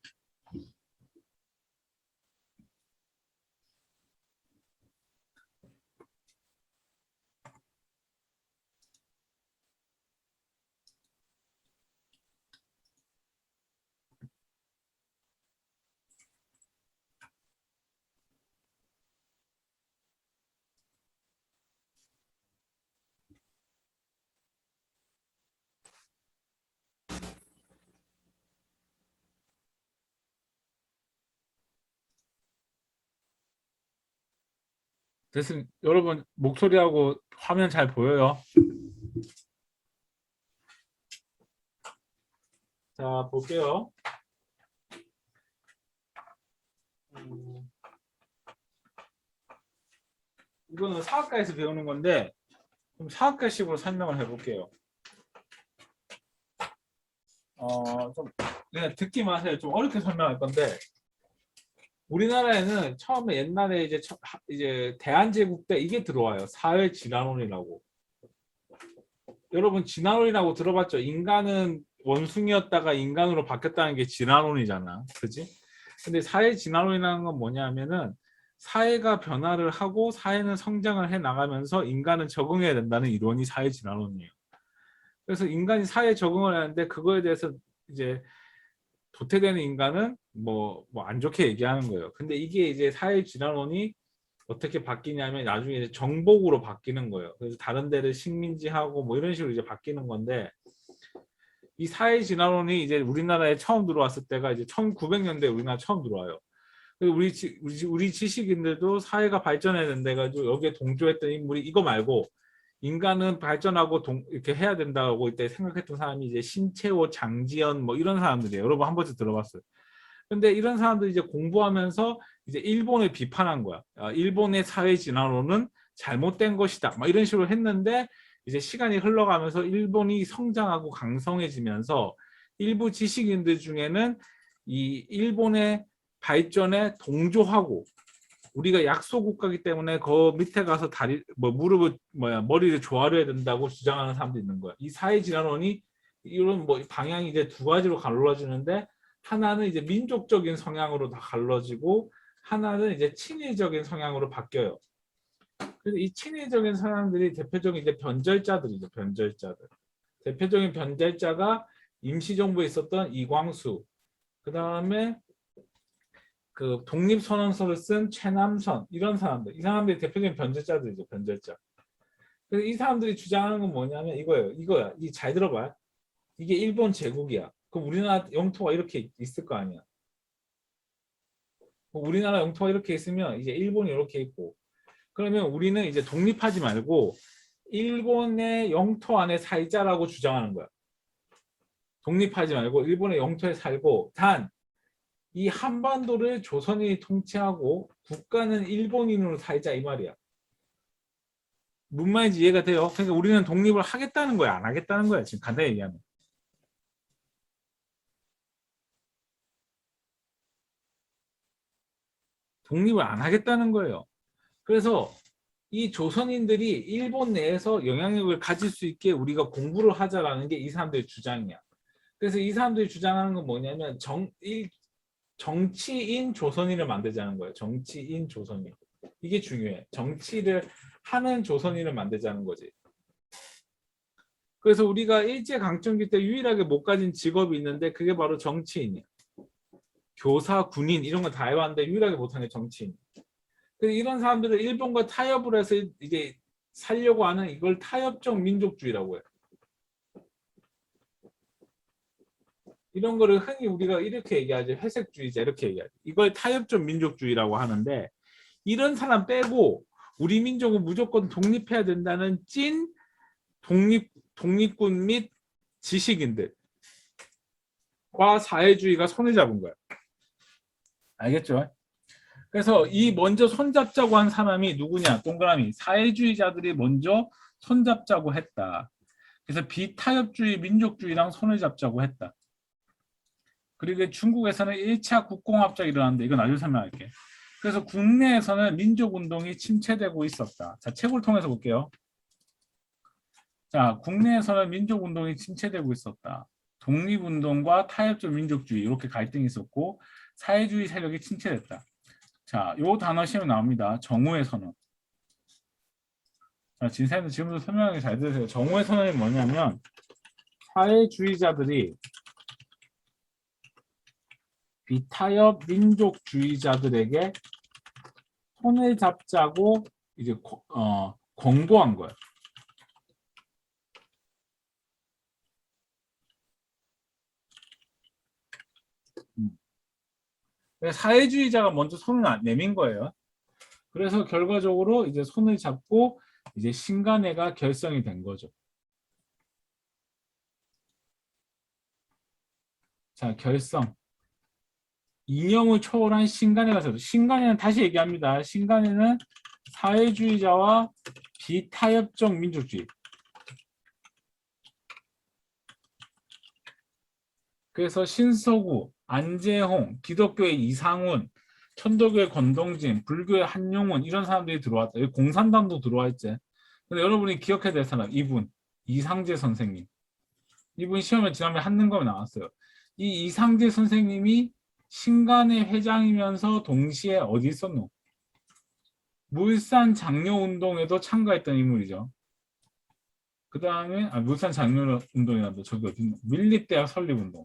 됐습니다. 여러분 목소리하고 화면 잘 보여요? 자, 볼게요. 이거는 사학과에서 배우는 건데 좀 사학과식으로 설명을 해볼게요. 좀 그냥 듣기만 하세요. 좀 어렵게 설명할 건데 우리나라에는 처음에 옛날에 이제 대한제국 때 이게 들어와요. 사회진화론이라고. 여러분 진화론이라고 들어봤죠? 인간은 원숭이였다가 인간으로 바뀌었다는 게 진화론이잖아. 그지? 근데 사회진화론이라는 건 뭐냐면은 사회가 변화를 하고 사회는 성장을 해 나가면서 인간은 적응해야 된다는 이론이 사회진화론이에요. 그래서 인간이 사회에 적응을 하는데 그거에 대해서 이제 도태되는 인간은 뭐 안 좋게 얘기하는 거예요. 근데 이게 이제 사회진화론이 어떻게 바뀌냐면 나중에 이제 정복으로 바뀌는 거예요. 그래서 다른 데를 식민지하고 뭐 이런 식으로 이제 바뀌는 건데 이 사회진화론이 이제 우리나라에 처음 들어왔을 때가 이제 1900년대 우리나라 처음 들어와요. 그리고 우리 지식인들도 사회가 발전해야 된다 해가지고 여기에 동조했던 인물이 이거 말고 인간은 발전하고 이렇게 해야 된다고 이때 생각했던 사람이 이제 신채호, 장지연 뭐 이런 사람들이에요. 여러분 한 번쯤 들어봤어요. 근데 이런 사람들이 이제 공부하면서 이제 일본을 비판한 거야. 일본의 사회 진화론은 잘못된 것이다. 막 이런 식으로 했는데 이제 시간이 흘러가면서 일본이 성장하고 강성해지면서 일부 지식인들 중에는 이 일본의 발전에 동조하고 우리가 약소 국가이기 때문에 그 밑에 가서 다리 뭐 무릎을 머리를 조아려야 된다고 주장하는 사람도 있는 거야. 이 사회 진화론이 이런 뭐 방향이 이제 두 가지로 갈라지는데 하나는 이제 민족적인 성향으로 다 갈라지고 하나는 이제 친일적인 성향으로 바뀌어요. 그래서 이 친일적인 성향들이 대표적인 이제 변절자들이죠. 변절자들. 대표적인 변절자가 임시정부에 있었던 이광수. 그 다음에 그 독립선언서를 쓴 최남선 이런 사람들. 이 사람들이 대표적인 변절자들이죠. 변절자. 그래서 이 사람들이 주장하는 건 뭐냐면 이거예요. 이거야. 이 잘 들어봐요. 이게 일본 제국이야. 그럼 우리나라 영토가 이렇게 있을 거 아니야. 우리나라 영토가 이렇게 있으면 이제 일본이 이렇게 있고 그러면 우리는 이제 독립하지 말고 일본의 영토 안에 살자라고 주장하는 거야. 독립하지 말고 일본의 영토에 살고 단 이 한반도를 조선이 통치하고 국가는 일본인으로 살자 이 말이야. 무슨 말인지 이해가 돼요? 그러니까 우리는 독립을 하겠다는 거야, 안 하겠다는 거야. 지금 간단히 얘기하면. 독립을 안 하겠다는 거예요. 그래서 이 조선인들이 일본 내에서 영향력을 가질 수 있게 우리가 공부를 하자라는 게 이 사람들의 주장이야. 그래서 이 사람들이 주장하는 건 뭐냐면 정치인 조선인을 만들자는 거예요. 정치인 조선인. 이게 중요해. 정치를 하는 조선인을 만들자는 거지. 그래서 우리가 일제강점기 때 유일하게 못 가진 직업이 있는데 그게 바로 정치인이야. 교사, 군인 이런 거 다 해봤는데 유일하게 못하는 게 정치인. 그래서 이런 사람들은 일본과 타협을 해서 이제 살려고 하는 이걸 타협적 민족주의라고 해요. 이런 거를 흔히 우리가 이렇게 얘기하죠. 회색주의자 이렇게 얘기하죠. 이걸 타협적 민족주의라고 하는데 이런 사람 빼고 우리 민족은 무조건 독립해야 된다는 찐 독립군 및 지식인들과 사회주의가 손을 잡은 거예요. 알겠죠? 그래서 이 먼저 손잡자고 한 사람이 누구냐? 동그라미. 사회주의자들이 먼저 손잡자고 했다. 그래서 비타협주의 민족주의랑 손을 잡자고 했다. 그리고 중국에서는 1차 국공합작이 일어났는데 이건 나중에 설명할게. 그래서 국내에서는 민족운동이 침체되고 있었다. 자, 책을 통해서 볼게요. 자, 국내에서는 민족운동이 침체되고 있었다. 독립운동과 타협적 민족주의 이렇게 갈등이 있었고 사회주의 세력이 침체됐다. 자, 요 단어 시험에 나옵니다. 정오의 선언. 자, 진사님도 지금부터 설명하기 잘 들으세요. 정오의 선언이 뭐냐면 사회주의자들이 비타협 민족주의자들에게 손을 잡자고 이제 권고한 거예요. 사회주의자가 먼저 손을 내민 거예요. 그래서 결과적으로 이제 손을 잡고 이제 신간회가 결성이 된 거죠. 자, 결성. 이념을 초월한 신간회가 있어요. 신간회는 다시 얘기합니다. 신간회는 사회주의자와 비타협적 민족주의. 그래서 신서구, 안재홍, 기독교의 이상훈, 천도교의 권동진, 불교의 한용운 이런 사람들이 들어왔다. 여기 공산당도 들어와 있지. 근데 여러분이 기억해야 될 사람 이분 이상재 선생님. 이분 시험에 지난번에 한능검에 나왔어요. 이 이상재 선생님이 신간의 회장이면서 동시에 어디 있었노? 물산 장려운동에도 참가했던 인물이죠. 그 다음에 물산 장려운동이라도 저기 어디 있노? 밀립대학 설립운동.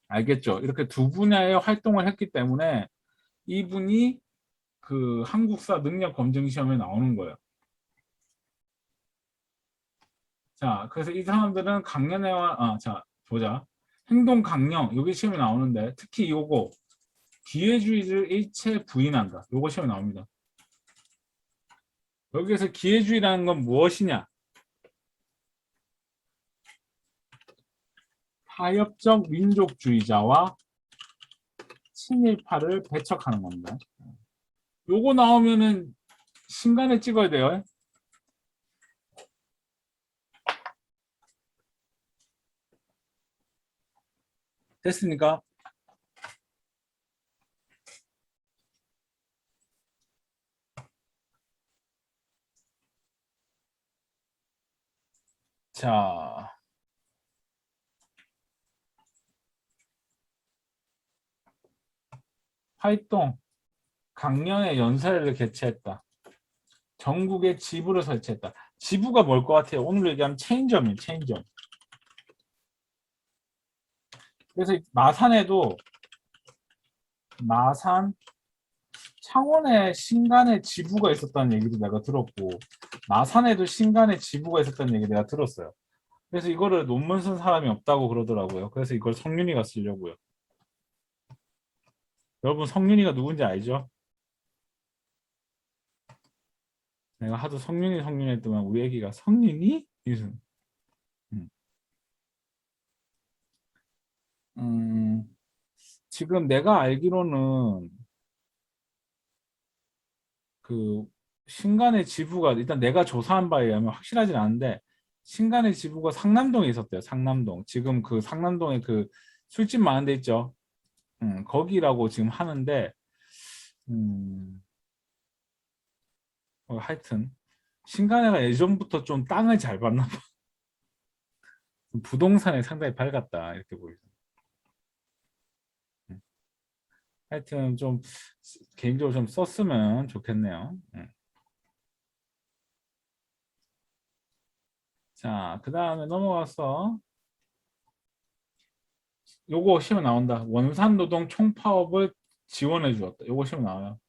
알겠죠? 이렇게 두 분야의 활동을 했기 때문에 이분이 그 한국사 능력 검증 시험에 나오는 거예요. 자, 그래서 이 사람들은 강연회와 자 보자. 행동 강령 여기 시험에 나오는데 특히 요거 기회주의를 일체 부인한다. 요거 시험에 나옵니다. 여기에서 기회주의라는 건 무엇이냐? 타협적 민족주의자와 친일파를 배척하는 겁니다. 요거 나오면은 신간에 찍어야 돼요. 됐습니까? 자, 활동. 강령의 연설을 개최했다. 전국에 지부를 설치했다. 지부가 뭘 것 같아요? 오늘 얘기하면 체인점이에요. 체인점. 그래서 마산에도 마산 창원에 신간의 지부가 있었다는 얘기도 내가 들었고 마산에도 신간의 지부가 있었다는 얘기 내가 들었어요. 그래서 이거를 논문 쓴 사람이 없다고 그러더라고요. 그래서 이걸 성윤이가 쓰려고요. 여러분 성윤이가 누군지 알죠? 내가 하도 성윤이 했더만 우리 애기가 성윤이? 이슨. 지금 내가 알기로는 그 신간의 지부가 일단 내가 조사한 바에 의하면 확실하진 않은데 신간의 지부가 상남동에 있었대요. 상남동. 지금 그 상남동에 그 술집 많은 데 있죠. 거기라고 지금 하는데 하여튼 신간회가 예전부터 좀 땅을 잘 봤나 봐. 부동산에 상당히 밝았다 이렇게 보이죠. 하여튼 좀 개인적으로 좀 썼으면 좋겠네요. 자, 그 다음에 넘어가서 요거 시험 나온다. 원산 노동 총파업을 지원해 주었다. 요거 시험 나와요.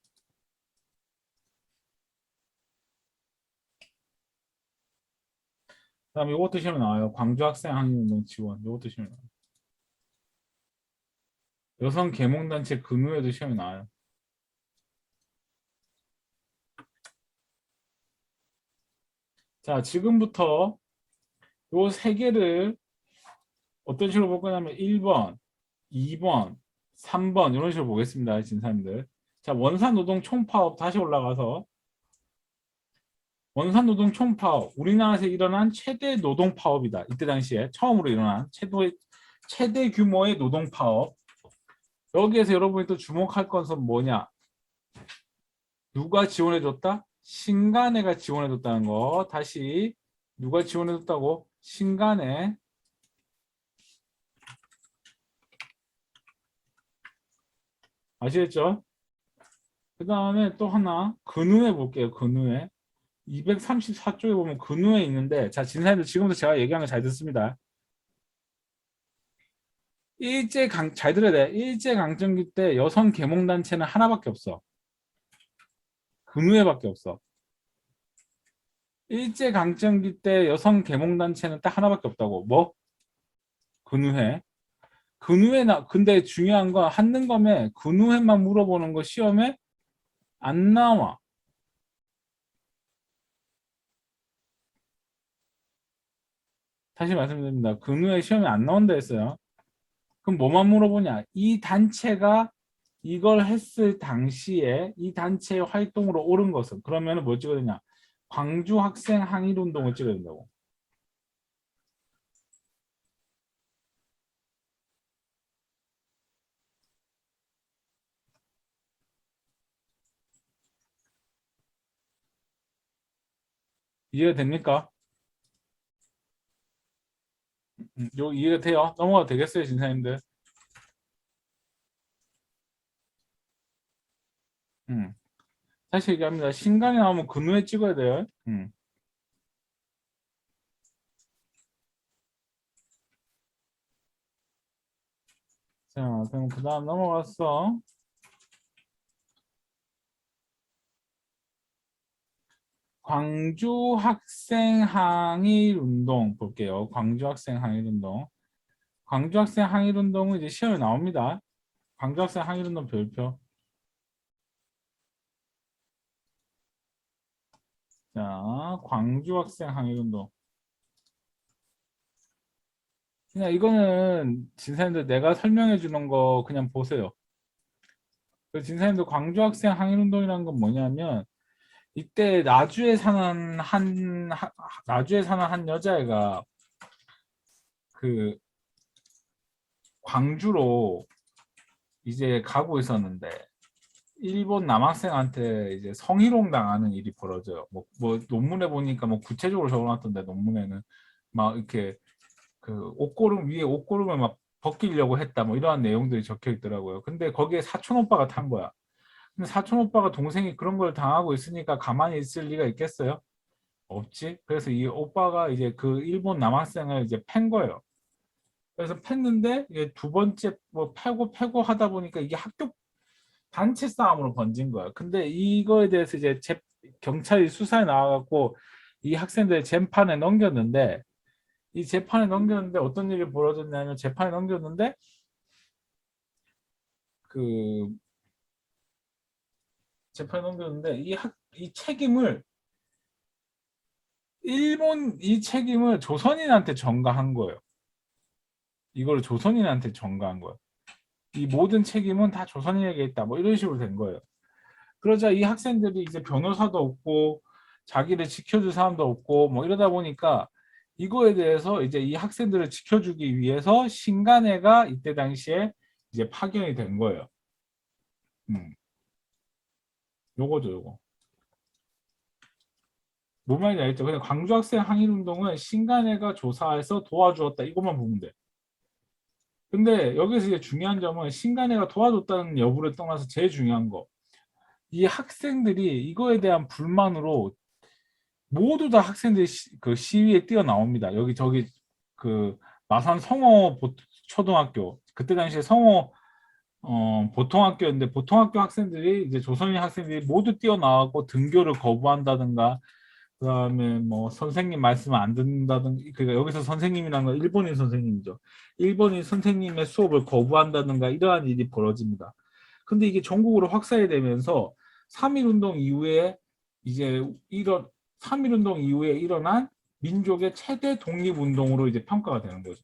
그다음에 요것도 시험 나와요. 광주 학생 항의운동 지원. 요것도 시험 나와요. 여성 계몽단체 근무에도 시험이 나와요. 자, 지금부터 요 세 개를 어떤 식으로 볼 거냐면 1번, 2번, 3번 이런 식으로 보겠습니다. 진사님들. 자, 원산노동 총파업 다시 올라가서 원산노동 총파업 우리나라에서 일어난 최대 노동파업이다. 이때 당시에 처음으로 일어난 최대 규모의 노동파업. 여기에서 여러분이 또 주목할 것은 뭐냐? 누가 지원해줬다? 신간회가 지원해줬다는 거. 다시 누가 지원해줬다고? 신간회. 아시겠죠? 그 다음에 또 하나 근우회 볼게요. 근우회. 234쪽에 보면 근우회 있는데 자 진사님들 지금부터 제가 얘기한 거 잘 듣습니다. 잘 들어야 돼. 일제강점기 때 여성 계몽단체는 하나밖에 없어. 근우회밖에 없어. 일제강점기 때 여성 계몽단체는 딱 하나밖에 없다고. 뭐? 근우회. 근데 중요한 건 한능검에 근우회만 물어보는 거 시험에 안 나와. 다시 말씀드립니다. 근우회 시험에 안 나온다 했어요. 그럼 뭐만 물어보냐? 이 단체가 이걸 했을 당시에 이 단체의 활동으로 옳은 것은 그러면 뭘 찍어야 되냐? 광주 학생 항일 운동을 찍어야 된다고. 이해가 됩니까? 요 이해가 돼요? 넘어가도 되겠어요, 진사님들? 음. 다시 얘기합니다. 신간이 나오면 근우에 찍어야 돼요. 자, 그럼 그 다음 넘어갔어. 광주 학생 항일 운동 볼게요. 광주 학생 항일 운동. 광주 학생 항일 운동은 이제 시험에 나옵니다. 광주 학생 항일 운동 별표. 자, 광주 학생 항일 운동. 그냥 이거는 진사님들 내가 설명해 주는 거 그냥 보세요. 그 진사님들 광주 학생 항일 운동이라는 건 뭐냐면 이때 나주에 사는 한 여자애가 그 광주로 이제 가고 있었는데 일본 남학생한테 이제 성희롱 당하는 일이 벌어져요. 뭐 논문에 보니까 뭐 구체적으로 적어놨던데 논문에는 막 이렇게 그 옷고름 위에 옷고름을 막 벗기려고 했다 뭐 이러한 내용들이 적혀 있더라고요. 근데 거기에 사촌 오빠가 탄 거야. 근데 사촌 오빠가 동생이 그런 걸 당하고 있으니까 가만히 있을 리가 있겠어요? 없지. 그래서 이 오빠가 이제 그 일본 남학생을 이제 팬 거예요. 그래서 팼는데 이게 두 번째 뭐 패고 하다 보니까 이게 학교 단체 싸움으로 번진 거야. 근데 이거에 대해서 이제 경찰이 수사에 나와갖고 이 학생들 재판에 넘겼는데 이 재판에 넘겼는데 어떤 일이 벌어졌냐면 재판에 넘겼는데 그 재판에 넘겼는데 이 책임을 이 책임을 조선인한테 전가한 거예요. 이걸 조선인한테 전가한 거예요. 이 모든 책임은 다 조선인에게 있다. 뭐 이런 식으로 된 거예요. 그러자 이 학생들이 이제 변호사도 없고 자기를 지켜줄 사람도 없고 뭐 이러다 보니까 이거에 대해서 이제 이 학생들을 지켜주기 위해서 신간회가 이때 당시에 이제 파견이 된 거예요. 요거죠, 요거. 뭔 말인지 알겠죠? 그냥 광주 학생 항일 운동은 신간회가 조사해서 도와주었다. 이것만 보면 돼. 근데 여기서 이제 중요한 점은 신간회가 도와줬다는 여부를 떠나서 제일 중요한 거. 이 학생들이 이거에 대한 불만으로 모두 다 학생들이 그 시위에 뛰어나옵니다. 여기 저기 그 마산 성호 초등학교, 그때 당시에 성호 보통학교였는데 보통학교 학생들이 이제 조선인 학생들이 모두 뛰어나왔고 등교를 거부한다든가 그다음에 뭐 선생님 말씀 안 듣는다든가, 그러니까 여기서 선생님이라는 건 일본인 선생님이죠. 일본인 선생님의 수업을 거부한다든가 이러한 일이 벌어집니다. 근데 이게 전국으로 확산이 되면서 3.1운동 이후에 이제 이런 3.1운동 이후에 일어난 민족의 최대 독립운동으로 이제 평가가 되는 거죠.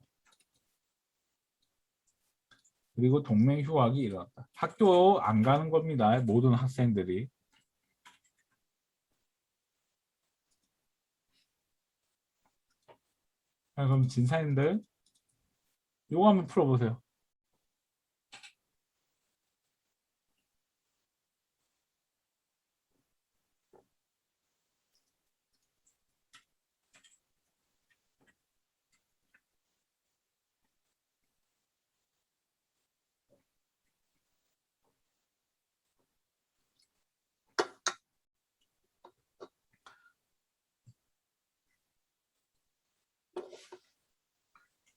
그리고 동맹휴학이 일어났다. 학교 안 가는 겁니다. 모든 학생들이. 자, 그럼 진사님들 요거 한번 풀어보세요.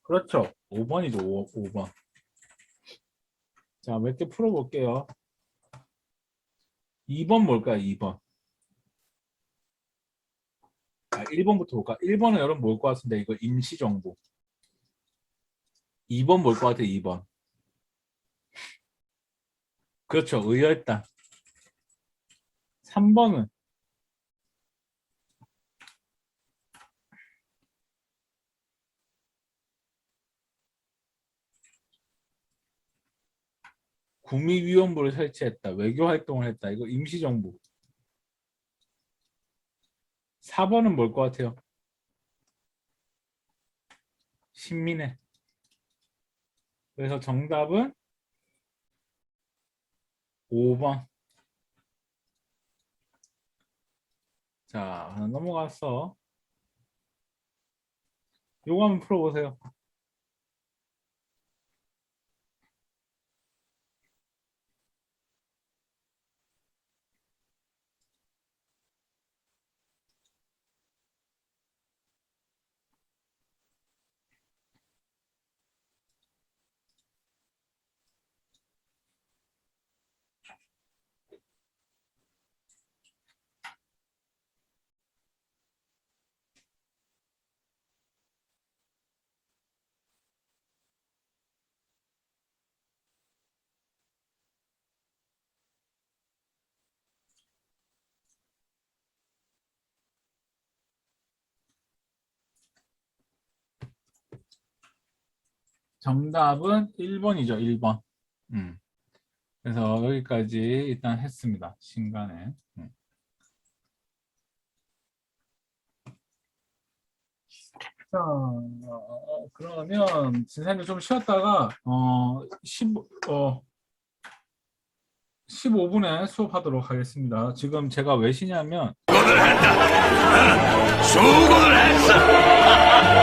그렇죠. 5번이죠. 5번. 자, 몇 개 풀어볼게요. 2번 뭘까요? 2번. 1번부터 볼까? 1번은 여러분 뭘 것 같은데 이거 임시정부. 2번 뭘 것 같아요? 2번. 그렇죠. 의열단. 3번은 구미위원부를 설치했다. 외교활동을 했다. 이거 임시정부. 4번은 뭘 것 같아요? 신민회. 그래서 정답은 5번. 자, 하나 넘어가서 요거 한번 풀어보세요. 정답은 1번이죠. 1번. 그래서 여기까지 일단 했습니다. 신간에. 자, 그러면 진사님 좀 쉬었다가 15분에 수업하도록 하겠습니다. 지금 제가 왜 쉬냐면 수고를 했어.